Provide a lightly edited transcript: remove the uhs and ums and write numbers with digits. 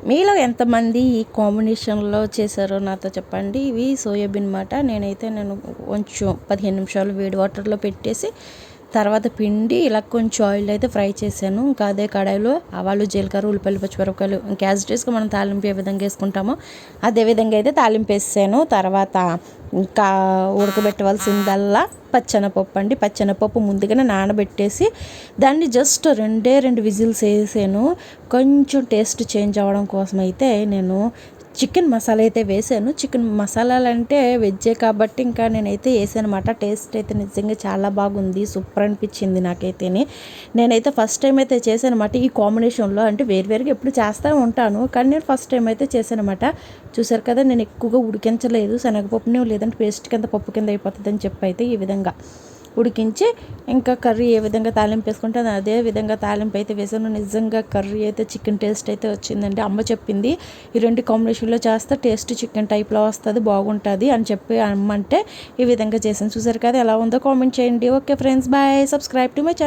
మీలో ఎంతమంది ఈ కాంబినేషన్లో చేశారో నాతో చెప్పండి. ఇవి సోయాబీన్ మాట. నేను కొంచెం 15 నిమిషాలు వేడి వాటర్లో పెట్టేసి తర్వాత పిండి ఇలా కొంచెం ఆయిల్ అయితే ఫ్రై చేశాను. ఇంకా అదే కడాయిలో ఆవాలు, జీలకర్ర, ఉల్లిపాయలు, పచ్చిమిరపకాయలు ఇంకా యాజ్ ఇట్ ఈస్గా మనం తాలింపు ఏ విధంగా వేసుకుంటామో అదే విధంగా అయితే తాలింపు వేసాను. తర్వాత ఇంకా ఉడకబెట్టవలసిందల్లా పచ్చెనపప్పు అండి. పచ్చెనపప్పు ముందుగానే నానబెట్టేసి దాన్ని జస్ట్ రెండు విజిల్స్ వేసాను. కొంచెం టేస్ట్ చేంజ్ అవ్వడం కోసం అయితే నేను చికెన్ మసాలా అయితే వేసాను. చికెన్ మసాలాలు అంటే వెజ్జే కాబట్టి ఇంకా నేనైతే వేసాను అనమాట. టేస్ట్ అయితే నిజంగా చాలా బాగుంది, సూపర్ అనిపించింది నాకైతేనే. నేనైతే ఫస్ట్ టైం అయితే చేశాను అనమాట ఈ కాంబినేషన్లో. అంటే వేరువేరుగా ఎప్పుడు చేస్తూ ఉంటాను, కానీ నేను ఫస్ట్ టైం అయితే చేశాను అనమాట. చూసారు కదా, నేను ఎక్కువగా ఉడికించలేదు శనగపప్పుని, లేదంటే పేస్ట్ కింద పప్పు కింద అయిపోతుంది అని చెప్పి అయితే ఈ విధంగా ఉడికించి ఇంకా కర్రీ ఏ విధంగా తాలింపు వేసుకుంటే అదే విధంగా తాలింపు అయితే వేసాను. నిజంగా కర్రీ అయితే చికెన్ టేస్ట్ అయితే వచ్చిందండి. అమ్మ చెప్పింది ఈ రెండు కాంబినేషన్లో చేస్తే టేస్ట్ చికెన్ టైప్లో వస్తుంది, బాగుంటుంది అని చెప్పి అమ్మంటే ఈ విధంగా చేశాను. చూసారు కదా ఎలా ఉందో కామెంట్ చేయండి. Okay friends, bye. Subscribe to my channel.